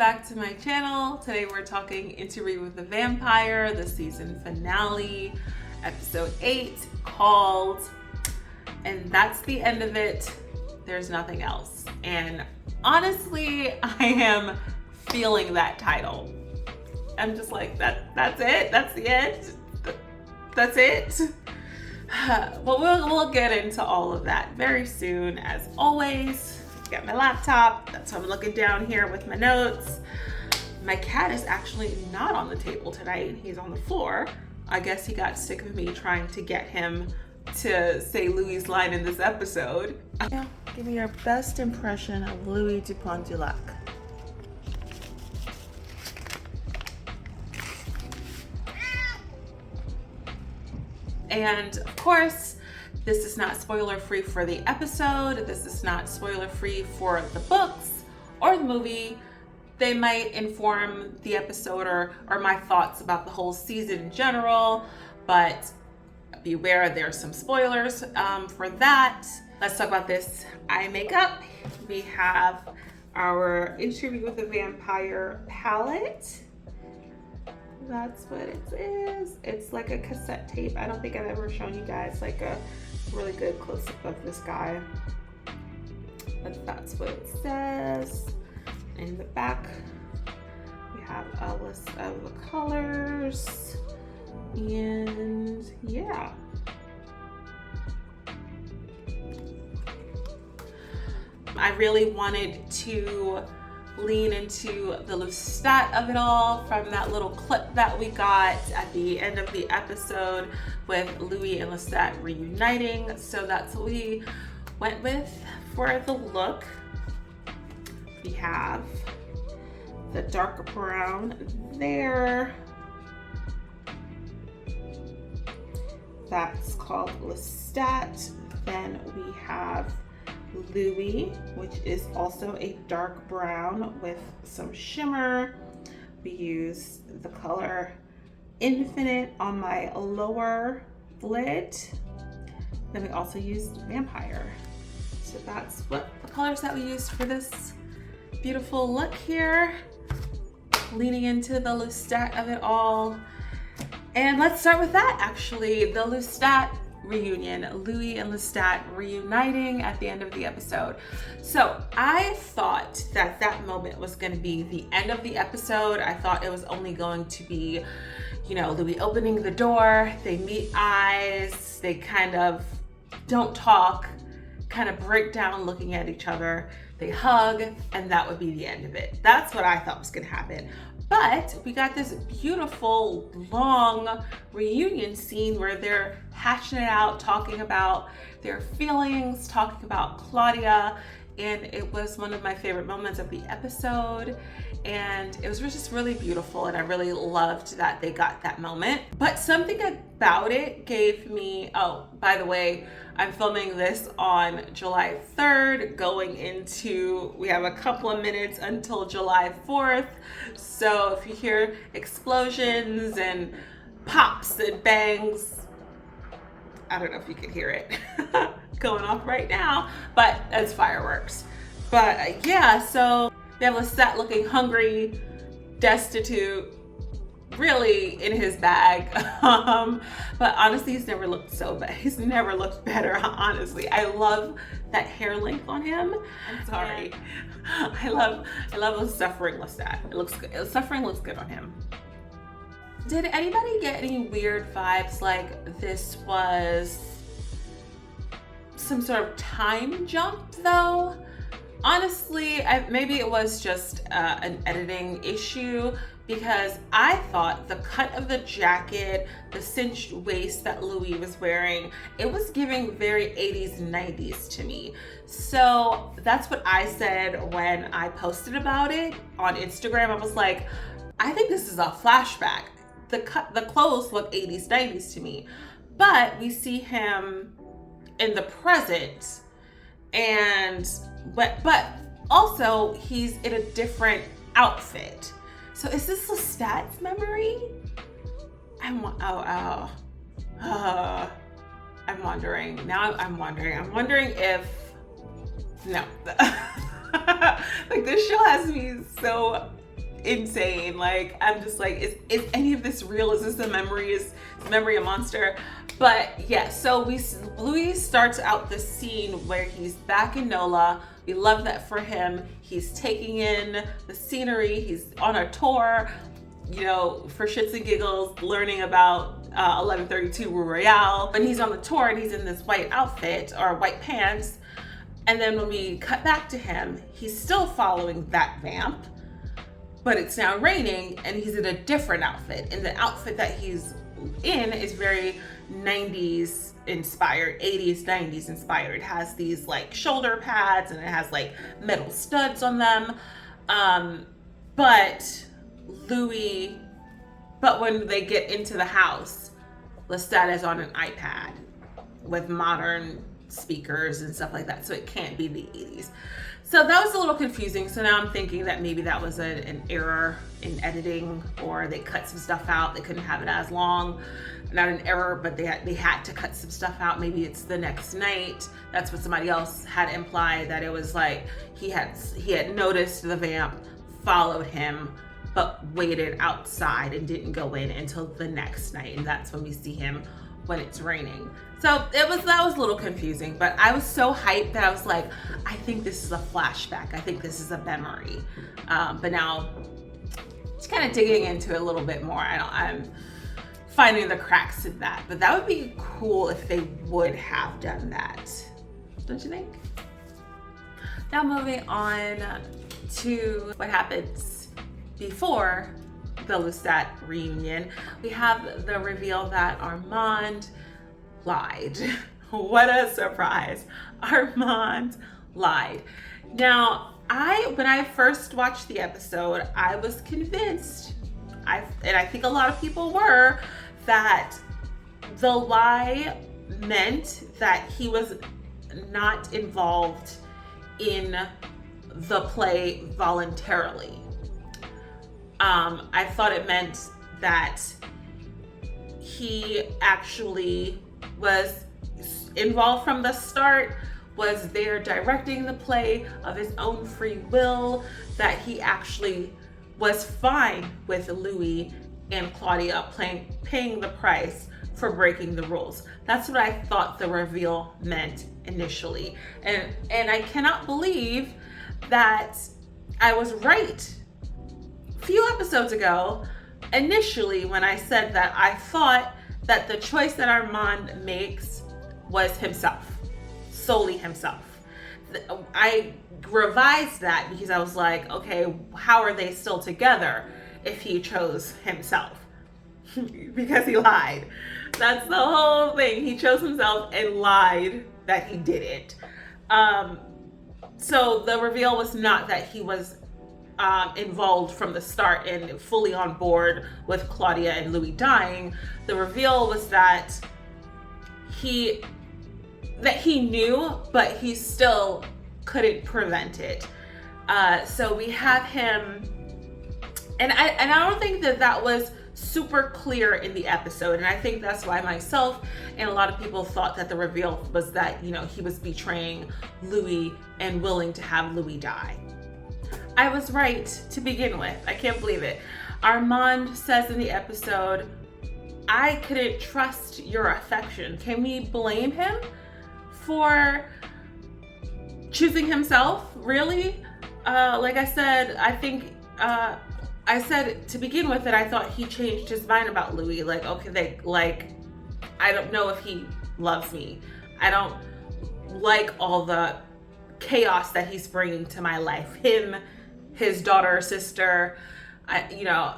back to my channel. Today we're talking Interview with the Vampire, the season finale, episode 8, called, and that's the end of it. There's nothing else. And honestly, I am feeling that title. I'm just like, that's it? That's the end? That's it? But we'll get into all of that very soon, as always. Got my laptop, that's why I'm looking down here with my notes. My cat is actually not on the table tonight, he's on the floor. I guess he got sick of me trying to get him to say Louis's line in this episode. Yeah, give me your best impression of Louis Dupont du Lac. And of course, this is not spoiler free for the episode. This is not spoiler free for the books or the movie. They might inform the episode or my thoughts about the whole season in general, but beware, there's some spoilers for that. Let's talk about this eye makeup. We have our Interview with the Vampire palette. That's what it is. It's like a cassette tape. I don't think I've ever shown you guys like a really good close-up of this guy. But that's what it says. In the back, we have a list of the colors. And yeah. I really wanted to lean into the Lestat of it all from that little clip that we got at the end of the episode with Louis and Lestat reuniting. So that's what we went with for the look. We have the darker brown there. That's called Lestat. Then we have Louis, which is also a dark brown with some shimmer. We use the color Infinite on my lower lid. Then we also used Vampire. So that's what the colors that we used for this beautiful look here. Leaning into the Lestat of it all. And let's start with that actually, the Lestat reunion, Louis and Lestat reuniting at the end of the episode. So I thought that that moment was going to be the end of the episode. I thought it was only going to be, you know, Louis opening the door, they meet eyes, they kind of don't talk, kind of break down looking at each other, they hug, and that would be the end of it. That's what I thought was going to happen. But we got this beautiful, long reunion scene where they're hashing it out, talking about their feelings, talking about Claudia, and it was one of my favorite moments of the episode. And it was just really beautiful, and I really loved that they got that moment. But something about it gave me, oh, by the way, I'm filming this on July 3rd, going into, we have a couple of minutes until July 4th. So if you hear explosions and pops and bangs, I don't know if you can hear it going off right now, but it's fireworks. But yeah, so we have Lestat looking hungry, destitute, really in his bag. But honestly, he's never looked so bad. He's never looked better, honestly. I love that hair length on him. I'm sorry. I love a suffering Lestat. It looks good. Suffering looks good on him. Did anybody get any weird vibes like this was some sort of time jump though? Honestly, maybe it was just an editing issue, because I thought the cut of the jacket, the cinched waist that Louis was wearing, it was giving very 80s, 90s to me. So that's what I said when I posted about it on Instagram. I was like, I think this is a flashback. The clothes look 80s, 90s to me. But we see him in the present, and but also he's in a different outfit. So is this Lestat's memory? I'm wondering. Now I'm wondering. I'm wondering if, no. Like, this show has me so insane. Like, I'm just like, is any of this real? Is this a memory? Is memory a monster? But yeah, so Louis starts out the scene where he's back in NOLA. We love that for him. He's taking in the scenery. He's on a tour, you know, for shits and giggles, learning about 1132 Rue Royale. And he's on the tour and he's in this white outfit or white pants. And then when we cut back to him, he's still following that vamp, but it's now raining and he's in a different outfit. And the outfit that he's in is very 90s inspired, 80s, 90s inspired. It has these like shoulder pads and it has like metal studs on them. But when they get into the house, Lestat is on an iPad with modern speakers and stuff like that, so it can't be the 80s. So that was a little confusing. So now I'm thinking that maybe that was an error in editing, or they cut some stuff out. They couldn't have it as long. Not an error, but they had to cut some stuff out. Maybe it's the next night. That's what somebody else had implied, that it was like he had noticed the vamp, followed him, but waited outside and didn't go in until the next night, and that's when we see him when it's raining. So that was a little confusing, but I was so hyped that I was like, I think this is a flashback. I think this is a memory. But now, just kind of digging into it a little bit more, I'm finding the cracks in that. But that would be cool if they would have done that, don't you think? Now moving on to what happens before the Lestat reunion, we have the reveal that Armand lied. What a surprise. Armand lied. Now, when I first watched the episode, I was convinced, and I think a lot of people were, that the lie meant that he was not involved in the play voluntarily. I thought it meant that he actually was involved from the start, was there directing the play of his own free will, that he actually was fine with Louis and Claudia paying the price for breaking the rules. That's what I thought the reveal meant initially. And I cannot believe that I was right. A few episodes ago, initially, when I said that I thought that the choice that Armand makes was himself, solely himself. I revised that because I was like, okay, how are they still together if he chose himself? Because he lied. That's the whole thing. He chose himself and lied that he did it. So the reveal was not that he was involved from the start and fully on board with Claudia and Louis dying. The reveal was that he knew, but he still couldn't prevent it. So we have him, and I don't think that was super clear in the episode, and I think that's why myself and a lot of people thought that the reveal was that, you know, he was betraying Louis and willing to have Louis die. I was right to begin with. I can't believe it. Armand says in the episode, I couldn't trust your affection. Can we blame him for choosing himself? Really? Like I said, I think, I said to begin with that I thought he changed his mind about Louis. Like, okay, I don't know if he loves me. I don't like all the chaos that he's bringing to my life. Him, his daughter, sister, you know,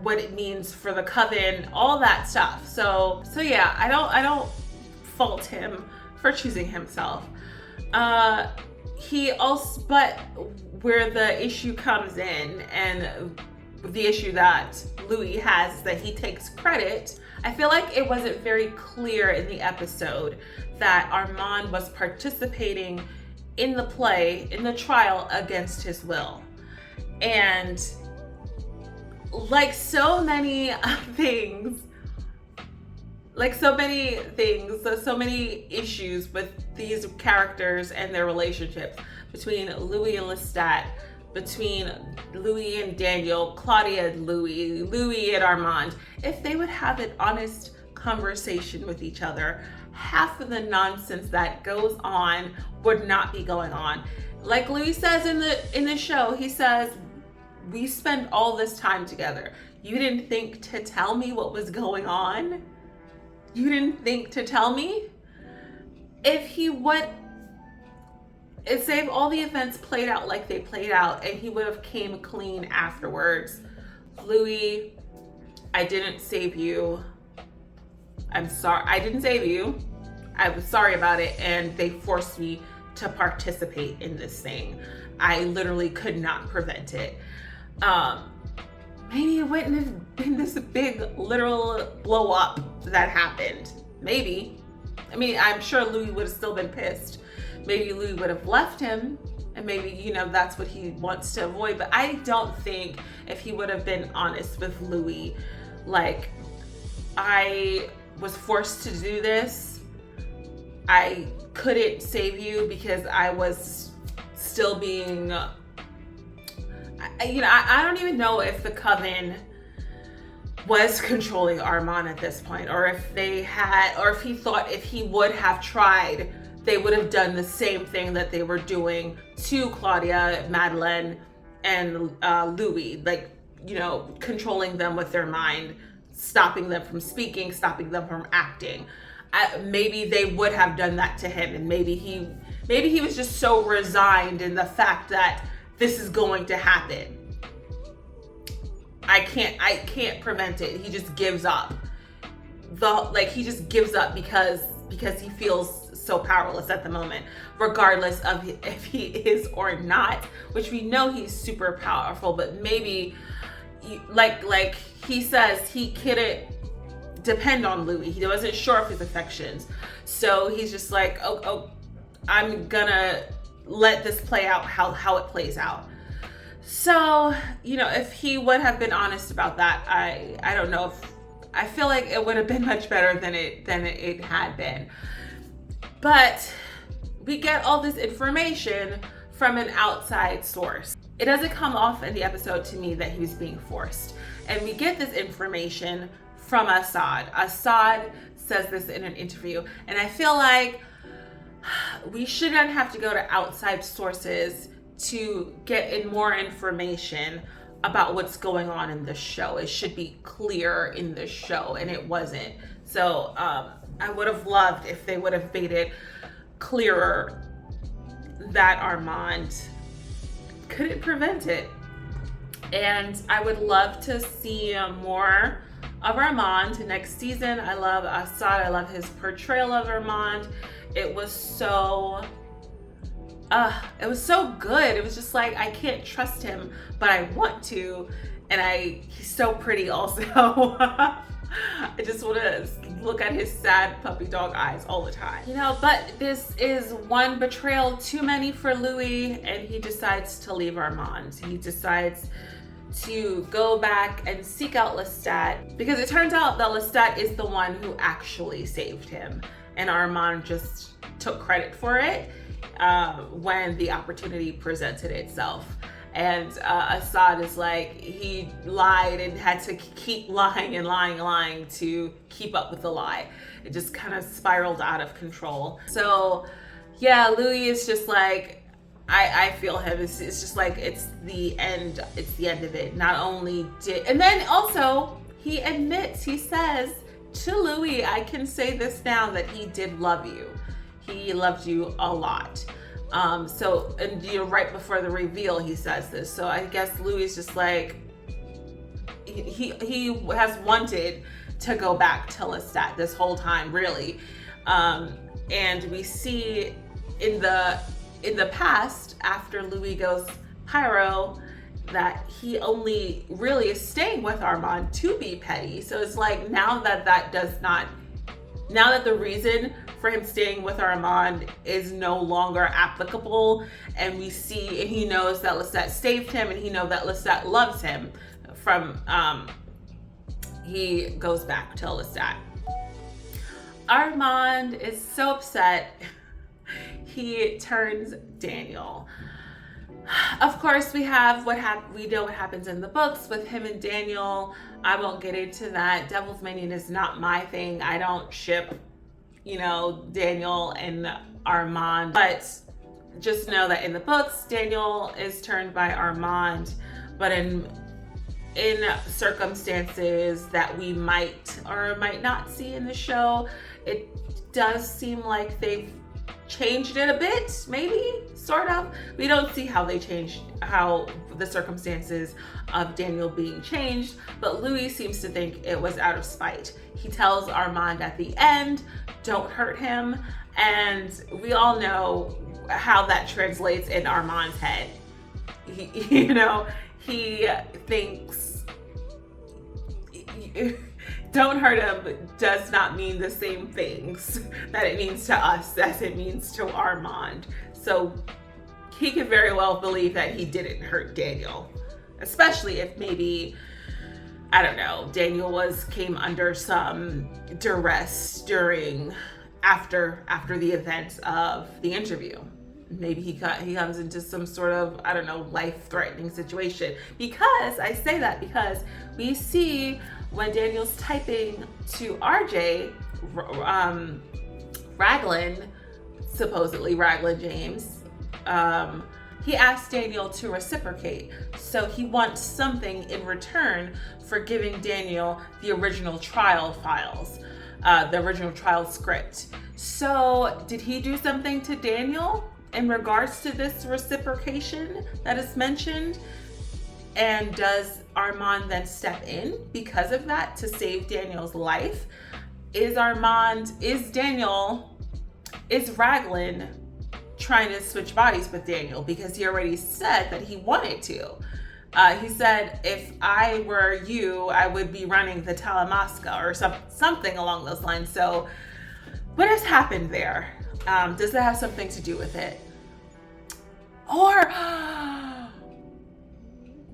what it means for the coven, all that stuff. So yeah, I don't fault him for choosing himself. He also, but where the issue comes in, and the issue that Louis has, is that he takes credit. I feel like it wasn't very clear in the episode that Armand was participating in the play, in the trial, against his will. And like so many things, so many issues with these characters and their relationships between Louis and Lestat, between Louis and Daniel, Claudia and Louis, Louis and Armand, if they would have an honest conversation with each other, half of the nonsense that goes on would not be going on. Like Louis says in the show, he says, we spend all this time together. You didn't think to tell me what was going on? You didn't think to tell me? If he would, say if all the events played out like they played out and he would have came clean afterwards. Louis, I didn't save you. I'm sorry, I didn't save you. I was sorry about it, and they forced me to participate in this thing. I literally could not prevent it. Maybe it wouldn't have been this big literal blow up that happened. Maybe. I mean, I'm sure Louis would have still been pissed. Maybe Louis would have left him, and maybe, you know, that's what he wants to avoid. But I don't think if he would have been honest with Louis, like, I was forced to do this. I couldn't save you because I was still being, I don't even know if the coven was controlling Armand at this point, or if they had, or if he thought if he would have tried, they would have done the same thing that they were doing to Claudia, Madeleine, and Louis, like, you know, controlling them with their mind, stopping them from speaking, stopping them from acting. Maybe they would have done that to him, and maybe he was just so resigned in the fact that this is going to happen. I can't prevent it. He just gives up. He just gives up because he feels so powerless at the moment, regardless of if he is or not, which we know he's super powerful, but maybe like he says he couldn't depend on Louis. He wasn't sure of his affections. So he's just like, oh, I'm gonna let this play out how it plays out. So, you know, if he would have been honest about that, I don't know if, I feel like it would have been much better than it had been. But we get all this information from an outside source. It doesn't come off in the episode to me that he was being forced. And we get this information from Assad. Assad says this in an interview. And I feel like we shouldn't have to go to outside sources to get in more information about what's going on in the show. It should be clear in the show, and it wasn't. So I would have loved if they would have made it clearer that Armand couldn't prevent it. And I would love to see more of Armand next season. I love Assad. I love his portrayal of Armand. It was so good. It was just like, I can't trust him, but I want to. And he's so pretty also. I just want to look at his sad puppy dog eyes all the time. You know, but this is one betrayal too many for Louis, and he decides to leave Armand. He decides to go back and seek out Lestat, because it turns out that Lestat is the one who actually saved him, and Armand just took credit for it when the opportunity presented itself. And Assad is like, he lied and had to keep lying and lying to keep up with the lie. It just kind of spiraled out of control. So yeah, Louis is just like, I feel him. It's just like, it's the end of it. Not only and then also he admits, he says to Louis, I can say this now, that he did love you. He loved you a lot. So, and you know, right before the reveal, he says this. So I guess Louis is just like, he has wanted to go back to Lestat this whole time, really. And we see in the past, after Louis goes pyro, that he only really is staying with Armand to be petty. So it's like, now that the reason for him staying with Armand is no longer applicable, and he knows that Lestat saved him, and he knows that Lestat loves him, he goes back to Lestat. Armand is so upset. He turns Daniel. Of course, we know what happens in the books with him and Daniel. I won't get into that. Devil's Minion is not my thing. I don't ship, Daniel and Armand. But just know that in the books, Daniel is turned by Armand. But in circumstances that we might or might not see in the show, it does seem like they've changed it a bit, maybe, sort of. We don't see how the circumstances of Daniel being changed, but Louis seems to think it was out of spite. He tells Armand at the end, don't hurt him, and we all know how that translates in Armand's head. He thinks don't hurt him does not mean the same things that it means to us as it means to Armand. So he could very well believe that he didn't hurt Daniel, especially if maybe, I don't know, Daniel came under some duress after the events of the interview. Maybe he comes into some sort of, I don't know, life-threatening situation. I say that because we see when Daniel's typing to RJ, supposedly Raglan James, he asked Daniel to reciprocate. So he wants something in return for giving Daniel the original trial files, the original trial script. So did he do something to Daniel in regards to this reciprocation that is mentioned? And does Armand then step in because of that to save Daniel's life? Is Raglan trying to switch bodies with Daniel? Because he already said that he wanted to. He said, if I were you, I would be running the Talamasca or something along those lines. So what has happened there? Does that have something to do with it? Or,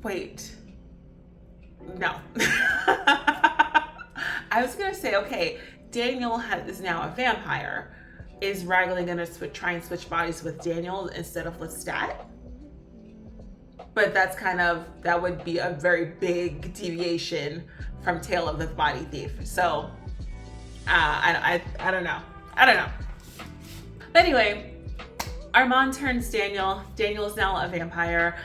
wait, no. I was gonna say, okay, Daniel is now a vampire. Is Raglan gonna try and switch bodies with Daniel instead of Lestat? But that would be a very big deviation from Tale of the Body Thief. So, I don't know. But anyway, Armand turns Daniel. Daniel is now a vampire.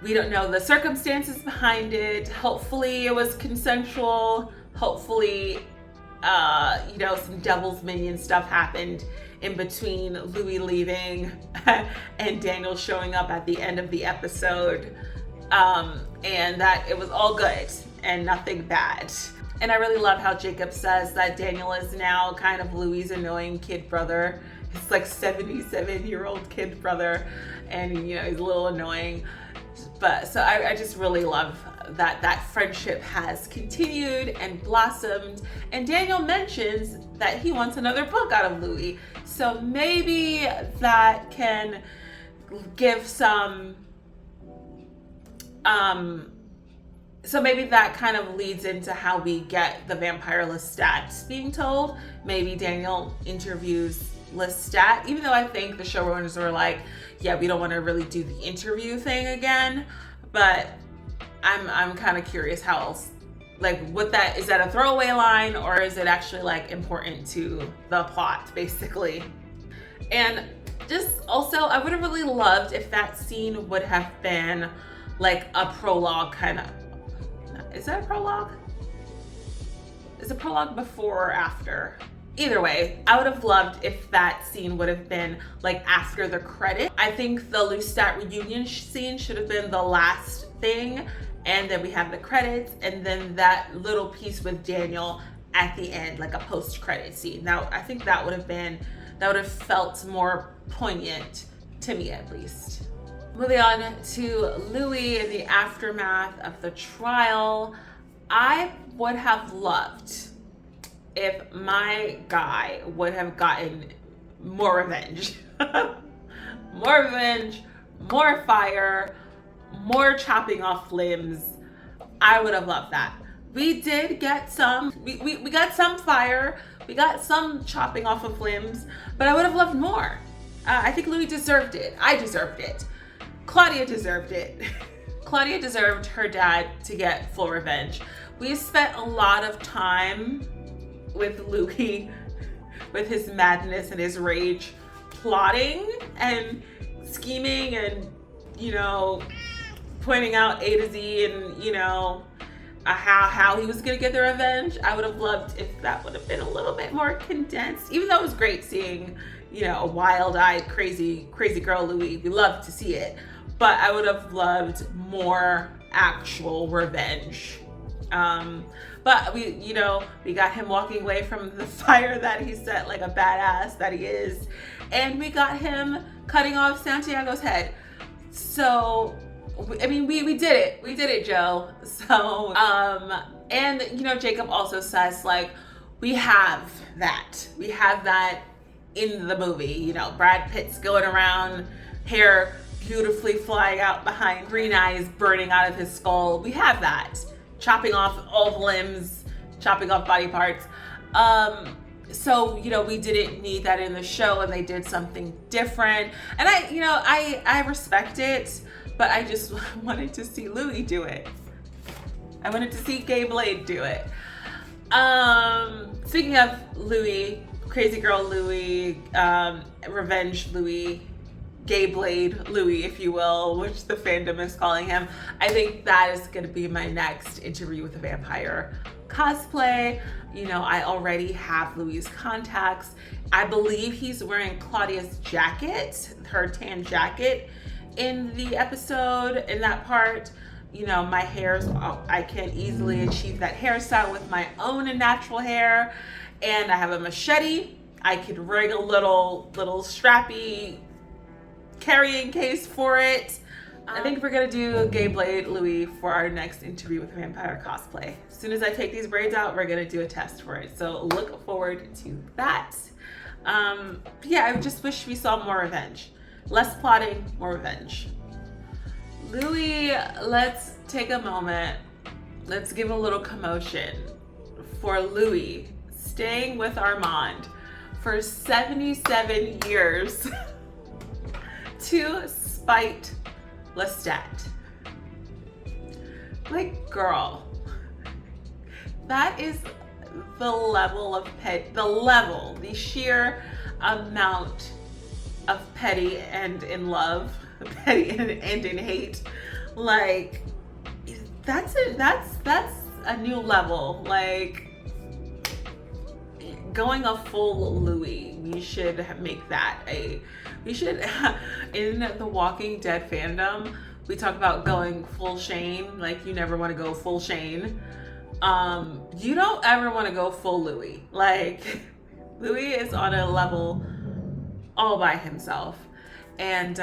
We don't know the circumstances behind it. Hopefully it was consensual. Hopefully, some Devil's Minion stuff happened in between Louis leaving and Daniel showing up at the end of the episode. And that it was all good and nothing bad. And I really love how Jacob says that Daniel is now kind of Louis' annoying kid brother. It's like 77-year-old kid brother, and he's a little annoying. But so I just really love that friendship has continued and blossomed. And Daniel mentions that he wants another book out of Louis. So maybe that can give some, so maybe that kind of leads into how we get the vampire Lestat being told. Maybe Daniel interviews Lestat, even though I think the showrunners were like, yeah, we don't want to really do the interview thing again. But I'm kind of curious how else, is that a throwaway line, or is it actually important to the plot, basically? And just also, I would have really loved if that scene would have been like a prologue kind of. Is that a prologue? Is a prologue before or after? Either way, I would have loved if that scene would have been after the credit. I think the Lestat reunion scene should have been the last thing, and then we have the credits, and then that little piece with Daniel at the end, like a post-credit scene. Now, I think that would have felt more poignant to me, at least. Moving on to Louis in the aftermath of the trial. I would have loved if my guy would have gotten more revenge. More revenge, more fire, more chopping off limbs. I would have loved that. We did get some, we got some fire, we got some chopping off of limbs, but I would have loved more. I think Louis deserved it. I deserved it. Claudia deserved it. Claudia deserved her dad to get full revenge. We spent a lot of time with Louis, with his madness and his rage, plotting and scheming and, you know, pointing out A to Z and, you know, how he was gonna get the revenge. I would have loved if that would have been a little bit more condensed, even though it was great seeing, you know, a wild-eyed, crazy girl Louis. We loved to see it, but I would have loved more actual revenge. But we, you know, we got him walking away from the fire that he set like a badass that he is, and we got him cutting off Santiago's head. So, I mean, we did it. We did it, Joe. So, and, you know, Jacob also says, like, we have that. We have that in the movie. You know, Brad Pitt's going around, hair beautifully flying out behind, green eyes burning out of his skull. We have that. Chopping off all the limbs, chopping off body parts. So, you know, we didn't need that in the show, and they did something different. And I respect it, but I just wanted to see Louis do it. I wanted to see Gay Blade do it. Speaking of Louis, crazy girl Louis, revenge Louis, Gay Blade Louis, if you will, which the fandom is calling him. I think that is going to be my next Interview with a Vampire cosplay. You know, I already have Louis' contacts. I believe he's wearing Claudia's jacket, her tan jacket in the episode, in that part. You know, my hair's, I can easily achieve that hairstyle with my own natural hair. And I have a machete. I could rig a little strappy carrying case for it. I think we're gonna do Gay Blade Louis for our next Interview with a Vampire cosplay. As soon as I take these braids out, we're gonna do a test for it. So look forward to that. Yeah, I just wish we saw more revenge. Less plotting, more revenge. Louis, let's take a moment. Let's give a little commotion for Louis staying with Armand for 77 years to spite Lestat. Like, girl, that is the level of the sheer amount of petty and in love, petty and in hate. Like, that's a new level. Like, going a full Louis, we should make that in the Walking Dead fandom, we talk about going full Shane. Like, you never want to go full Shane. You don't ever want to go full Louis. Like, Louis is on a level all by himself. And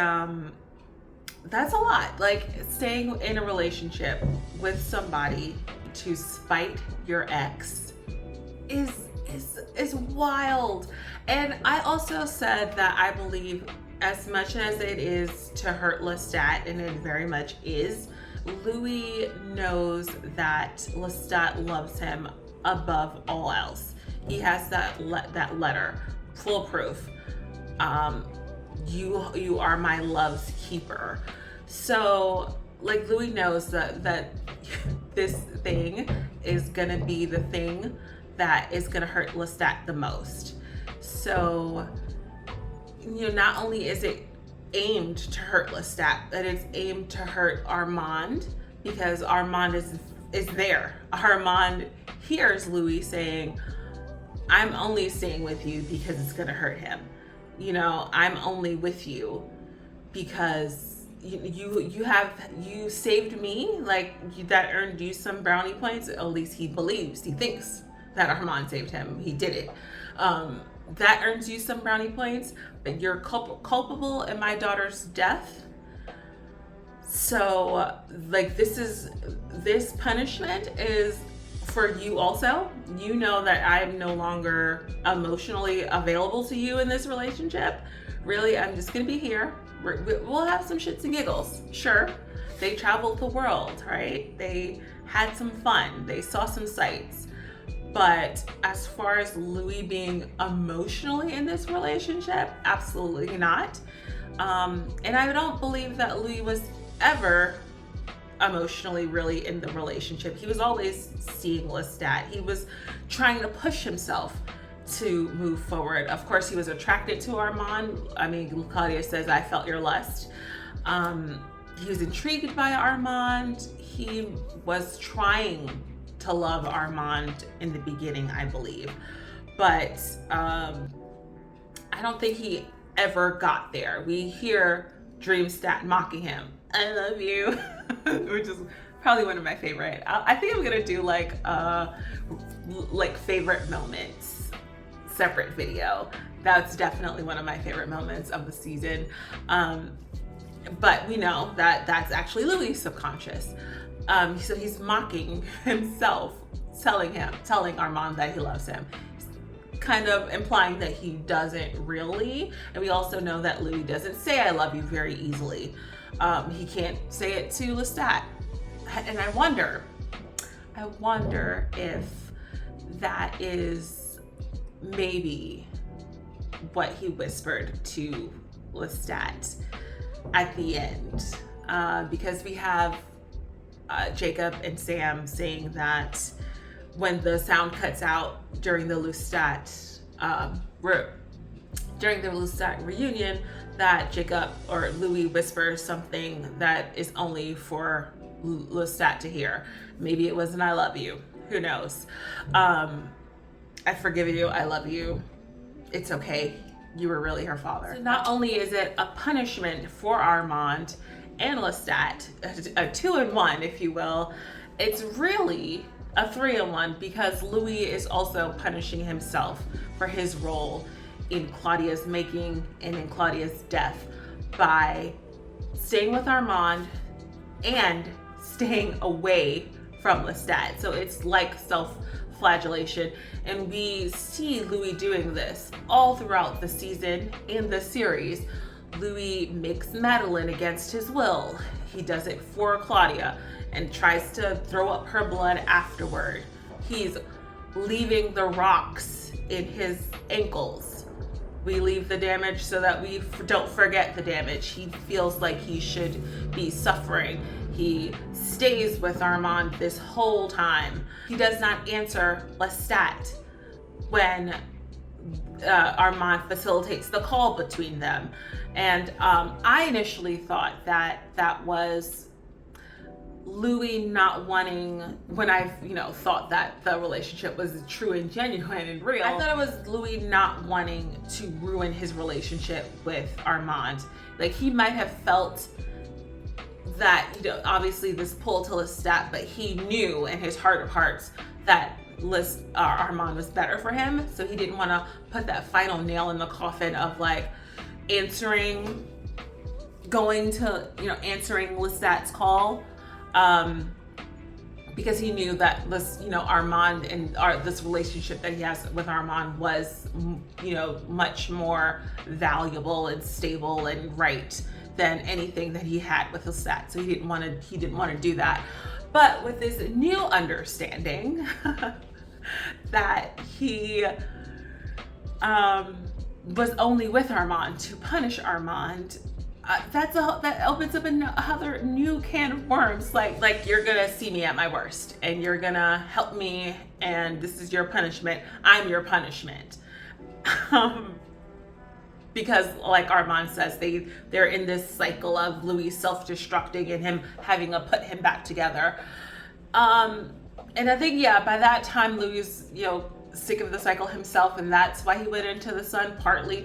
that's a lot. Like, staying in a relationship with somebody to spite your ex is wild. And I also said that I believe, as much as it is to hurt Lestat, and it very much is, Louis knows that Lestat loves him above all else. He has that letter, full proof. You are my love's keeper. So, like, Louis knows that this thing is gonna be the thing that is gonna hurt Lestat the most. So, you know, not only is it aimed to hurt Lestat, but it's aimed to hurt Armand, because Armand is there. Armand hears Louis saying, I'm only staying with you because it's gonna hurt him. You know, I'm only with you because you saved me. Like, that earned you some brownie points. At least he thinks that Armand saved him. He did it. That earns you some brownie points, but you're culpable in my daughter's death. So, like, this punishment is for you also. You know that I'm no longer emotionally available to you in this relationship. Really, I'm just gonna be here. We'll have some shits and giggles, sure. They traveled the world, right? They had some fun. They saw some sights. But as far as Louis being emotionally in this relationship, absolutely not. And I don't believe that Louis was ever emotionally really in the relationship. He was always seeing Lestat. He was trying to push himself to move forward. Of course, he was attracted to Armand. I mean, Claudia says, I felt your lust. He was intrigued by Armand. He was trying to love Armand in the beginning, I believe. But I don't think he ever got there. We hear Dreamstat mocking him. I love you, which is probably one of my favorite. I think I'm gonna do like favorite moments, separate video. That's definitely one of my favorite moments of the season. But we know that that's actually Louis' subconscious. So he's mocking himself, telling Armand that he loves him, kind of implying that he doesn't really. And we also know that Louis doesn't say I love you very easily. He can't say it to Lestat. And I wonder if that is maybe what he whispered to Lestat at the end, because we have Jacob and Sam saying that when the sound cuts out during the Lestat reunion, that Jacob or Louis whispers something that is only for Lestat to hear. Maybe it was an I love you. Who knows? I forgive you. I love you. It's okay. You were really her father. So not only is it a punishment for Armand and Lestat, a 2-in-1, if you will, it's really a 3-in-1 because Louis is also punishing himself for his role in Claudia's making and in Claudia's death by staying with Armand and staying away from Lestat. So it's like self-flagellation. And we see Louis doing this all throughout the season and the series. Louis makes Madeline against his will. He does it for Claudia and tries to throw up her blood afterward. He's leaving the rocks in his ankles. We leave the damage so that we don't forget the damage. He feels like he should be suffering. He stays with Armand this whole time. He does not answer Lestat when Armand facilitates the call between them. And I initially thought that that was Louis not wanting, when I thought that the relationship was true and genuine and real, I thought it was Louis not wanting to ruin his relationship with Armand. Like, he might have felt that, obviously this pull to Lestat, but he knew in his heart of hearts that Armand was better for him. So he didn't want to put that final nail in the coffin of answering Lestat's call. Because he knew that Armand and this relationship that he has with Armand was, much more valuable and stable and right than anything that he had with Lestat. So he didn't want to do that. But with this new understanding that he was only with Armand to punish Armand, that opens up another new can of worms. Like you're gonna see me at my worst, and you're gonna help me, and this is your punishment. I'm your punishment. Because, like Armand says, they're in this cycle of Louis self-destructing and him having to put him back together. And I think, by that time Louis is, sick of the cycle himself, and that's why he went into the sun, partly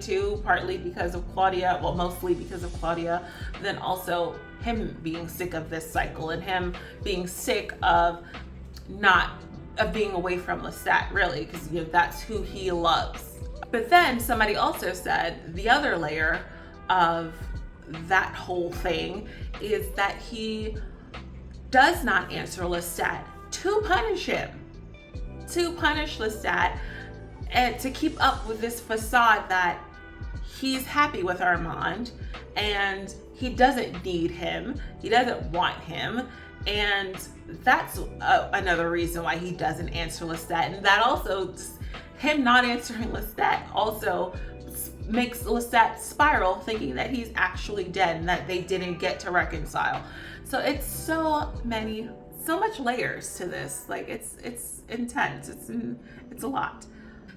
because of Claudia, well, mostly because of Claudia, but then also him being sick of this cycle and him being sick of being away from Lestat, really, because that's who he loves. But then somebody also said the other layer of that whole thing is that he does not answer Lestat to punish him, to punish Lestat, and to keep up with this facade that he's happy with Armand and he doesn't need him. He doesn't want him. And that's another reason why he doesn't answer Lestat. And that also, him not answering Lestat also makes Lestat spiral, thinking that he's actually dead and that they didn't get to reconcile. So it's so much layers to this. Like it's intense. It's a lot.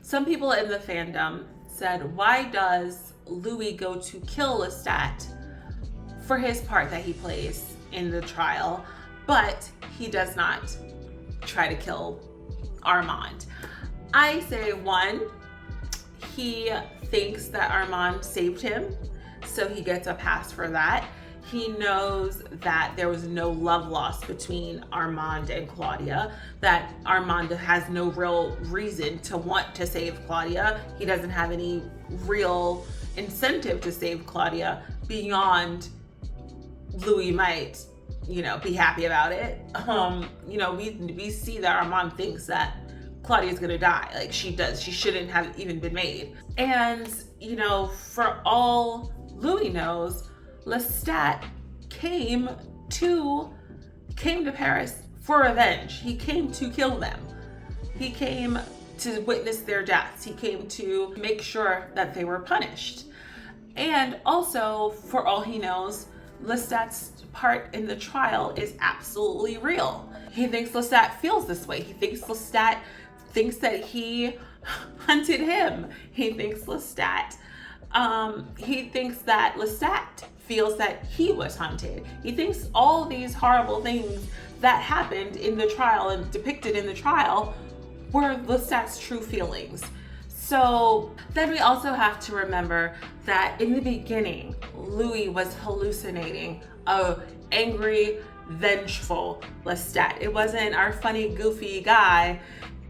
Some people in the fandom said, why does Louis go to kill Lestat for his part that he plays in the trial, but he does not try to kill Armand? I say, one, he thinks that Armand saved him, so he gets a pass for that. He knows that there was no love lost between Armand and Claudia, that Armand has no real reason to want to save Claudia. He doesn't have any real incentive to save Claudia beyond Louis might, be happy about it. We see that Armand thinks that Claudia's gonna die. Like she does. She shouldn't have even been made. And, for all Louis knows, Lestat came to Paris for revenge. He came to kill them. He came to witness their deaths. He came to make sure that they were punished. And also, for all he knows, Lestat's part in the trial is absolutely real. He thinks Lestat feels this way. He thinks Lestat thinks that he hunted him. He thinks Lestat feels that he was hunted. He thinks all these horrible things that happened in the trial and depicted in the trial were Lestat's true feelings. So then we also have to remember that in the beginning, Louis was hallucinating a angry, vengeful Lestat. It wasn't our funny, goofy guy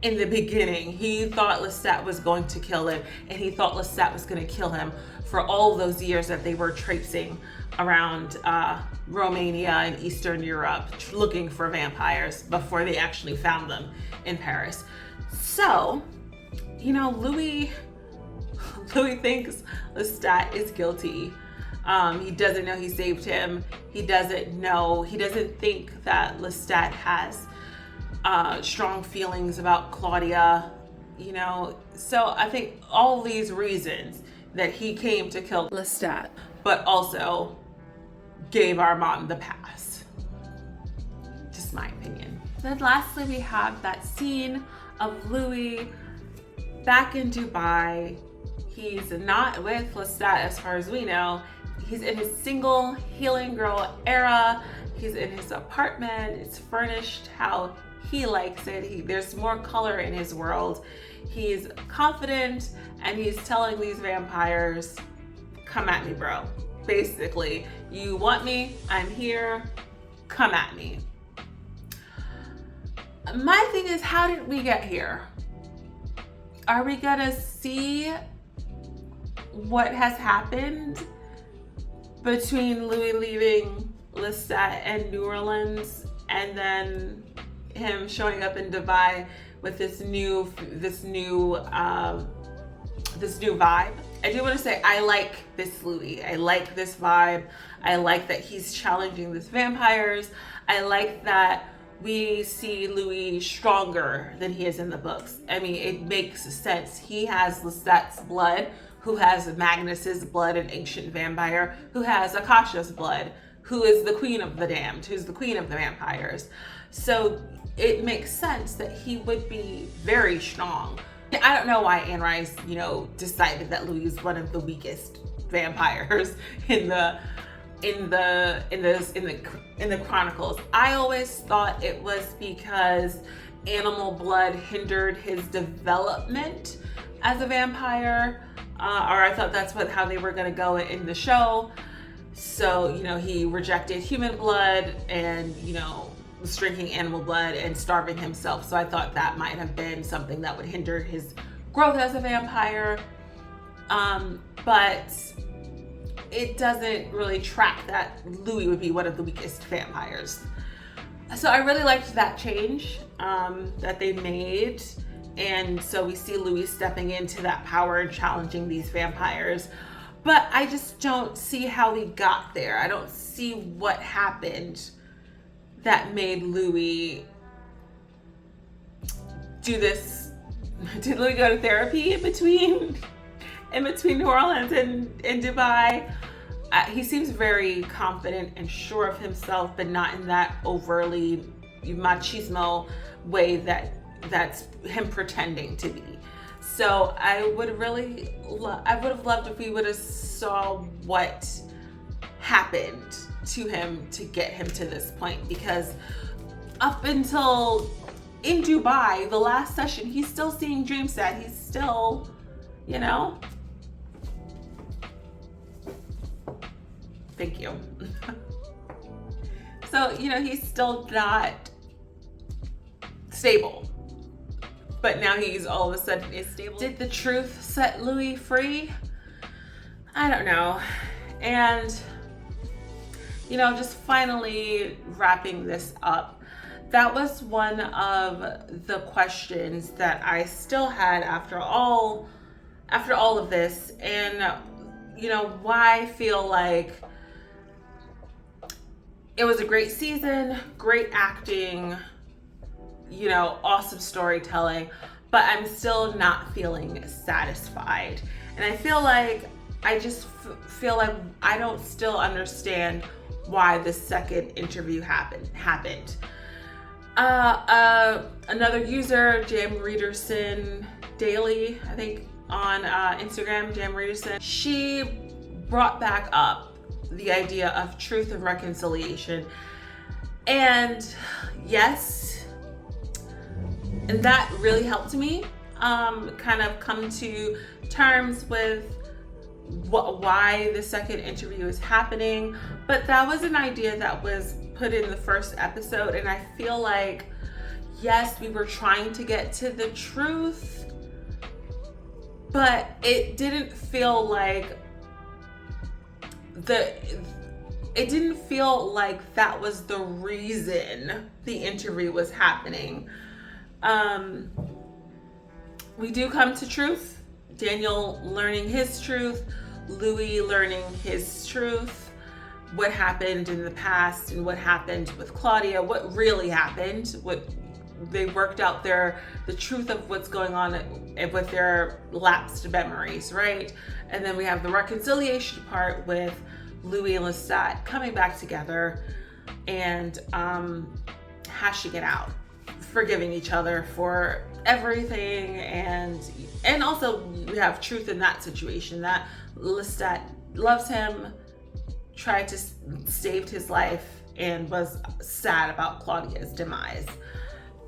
in the beginning. He thought Lestat was going to kill him, and he thought Lestat was going to kill him for all those years that they were traipsing around Romania and Eastern Europe looking for vampires before they actually found them in Paris. So, Louis thinks Lestat is guilty. He doesn't know he saved him. He doesn't think that Lestat has strong feelings about Claudia, So I think all these reasons that he came to kill Lestat, but also gave Armand the pass. Just my opinion. Then lastly, we have that scene of Louis back in Dubai. He's not with Lestat as far as we know. He's in his single healing girl era. He's in his apartment. It's furnished how he likes it. There's more color in his world. He's confident and he's telling these vampires, come at me, bro. Basically, you want me? I'm here. Come at me. My thing is, how did we get here? Are we gonna see what has happened between Louis leaving Lestat and New Orleans and then him showing up in Dubai with this new vibe? I do want to say I like this Louis. I like this vibe. I like that he's challenging these vampires. I like that we see Louis stronger than he is in the books. I mean, it makes sense. He has Lestat's blood, who has Magnus's blood, an ancient vampire, who has Akasha's blood, who is the queen of the damned, who's the queen of the vampires. So it makes sense that he would be very strong. I don't know why Anne Rice, decided that Louis is one of the weakest vampires in the chronicles. I always thought it was because animal blood hindered his development as a vampire, or I thought that's how they were going to go in the show. So he rejected human blood and was drinking animal blood and starving himself. So I thought that might have been something that would hinder his growth as a vampire. But it doesn't really track that Louis would be one of the weakest vampires. So I really liked that change that they made And so we see Louis stepping into that power and challenging these vampires. But I just don't see how we got there. I don't see what happened that made Louis do this. Did Louis go to therapy in between New Orleans and Dubai? He seems very confident and sure of himself, but not in that overly machismo way that's him pretending to be. So I would have loved if we would have saw what happened to him to get him to this point, because up until in Dubai, the last session, he's still seeing dreams that he's still, thank you. So, he's still not stable. But now he's all of a sudden is stable. Did the truth set Louis free? I don't know. And, just finally wrapping this up, that was one of the questions that I still had after all of this. And, why I feel like it was a great season, great acting, awesome storytelling, but I'm still not feeling satisfied. And I feel like feel like I don't still understand why the second interview happened. Another user, Jam Readerson Daily, I think on Instagram, Jam Readerson, she brought back up the idea of truth and reconciliation. And yes, and that really helped me kind of come to terms with why the second interview is happening. But that was an idea that was put in the first episode, and I feel like, yes, we were trying to get to the truth, but it didn't feel like that was the reason the interview was happening. We do come to truth. Daniel learning his truth, Louis learning his truth, what happened in the past and what happened with Claudia, what really happened, what they worked out the truth of what's going on with their lapsed memories, right? And then we have the reconciliation part with Louis and Lestat coming back together and hashing it out, forgiving each other for everything, and also we have truth in that situation that Lestat loves him, tried to save his life, and was sad about Claudia's demise.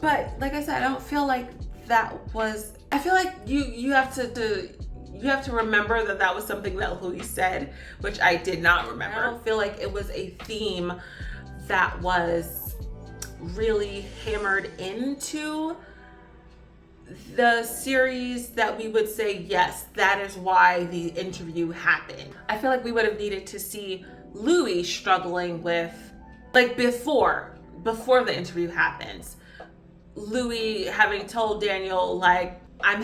But like I said, I don't feel like that was, I feel like you have to remember that was something that Louis said, which I did not remember. I don't feel like it was a theme that was really hammered into the series that we would say, yes, that is why the interview happened. I feel like we would have needed to see Louis struggling with, like, before the interview happens. Louis having told Daniel, like, I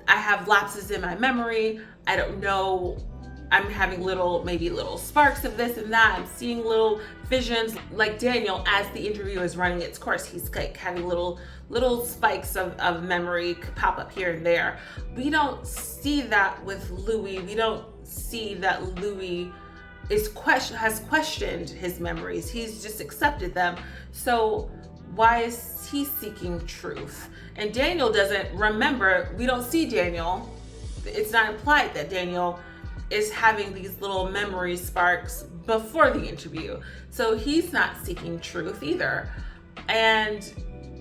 have lapses in my memory. I don't know. I'm having maybe little sparks of this and that. I'm seeing little visions. Like Daniel, as the interview is running its course, he's like having little spikes of memory pop up here and there. We don't see that with Louis. We don't see that Louis has questioned his memories. He's just accepted them. So why is he seeking truth? And Daniel doesn't remember. We don't see Daniel. It's not implied that Daniel is having these little memory sparks before the interview. So he's not seeking truth either. And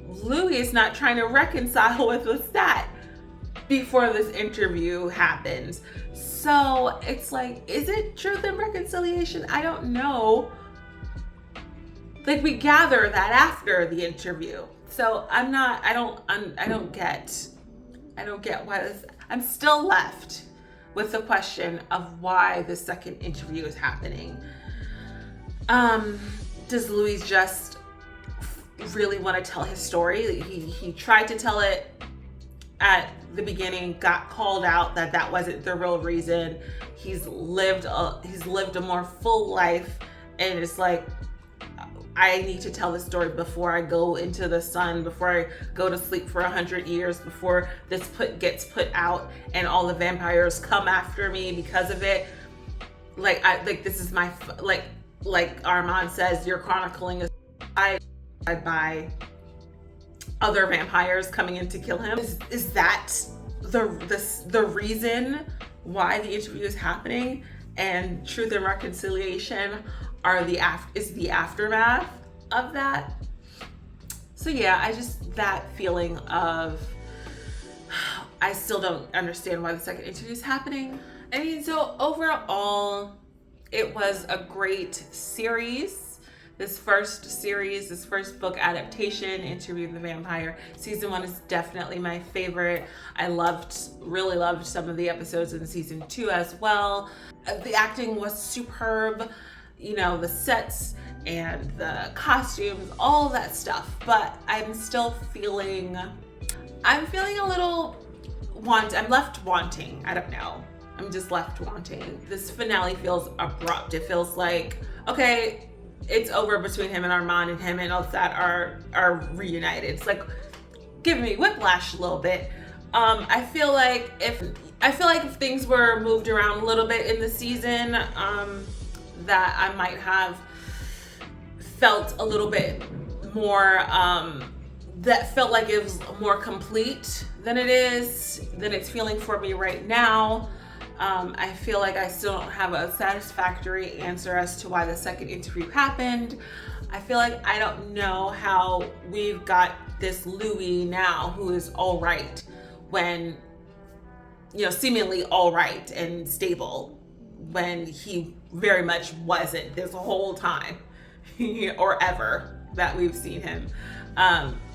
Louis is not trying to reconcile with Lestat before this interview happens. So it's like, is it truth and reconciliation? I don't know. Like, we gather that after the interview. So I don't get why this, I'm still left with the question of why the second interview is happening. Does Louis just really want to tell his story. He tried to tell it at the beginning, got called out that wasn't the real reason. He's lived a more full life, and it's like, I need to tell the story before I go into the sun, before I go to sleep for 100 years, before this gets put out and all the vampires come after me because of it. This is my, like Armand says, you're chronicling a by other vampires coming in to kill him. Is that the reason why the interview is happening? And Truth and Reconciliation is the aftermath of that. So yeah, that feeling of, I still don't understand why the second interview is happening. I mean, so overall, it was a great series. This first book adaptation, Interview with the Vampire. Season 1 is definitely my favorite. I really loved some of the episodes in season 2 as well. The acting was superb, the sets and the costumes, all that stuff. But I'm feeling a little I'm left wanting. I don't know. I'm just left wanting. This finale feels abrupt. It feels like, okay, it's over between him and Armand, and him and Elsa are reunited. It's like giving me whiplash a little bit. I feel like if things were moved around a little bit in the season, that I might have felt a little bit more, that felt like it was more complete than it's feeling for me right now. I feel like I still don't have a satisfactory answer as to why the second interview happened. I feel like I don't know how we've got this Louis now who is all right when, seemingly all right and stable, when he very much wasn't this whole time or ever that we've seen him.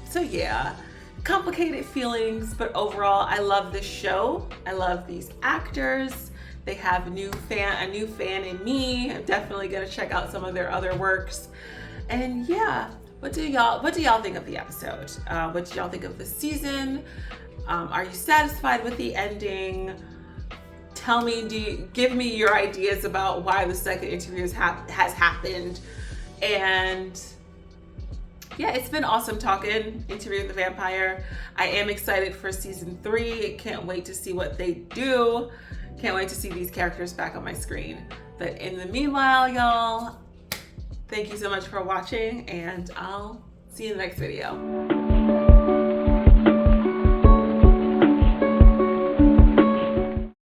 So yeah, complicated feelings, but overall, I love this show. I love these actors. They have a new fan in me. I'm definitely gonna check out some of their other works. And yeah, what do y'all think of the episode? What do y'all think of the season? Are you satisfied with the ending? Tell me, give me your ideas about why the second interview has happened. And yeah, it's been awesome talking Interview with the Vampire. I am excited for season 3. Can't wait to see what they do. Can't wait to see these characters back on my screen. But in the meanwhile, y'all, thank you so much for watching, and I'll see you in the next video.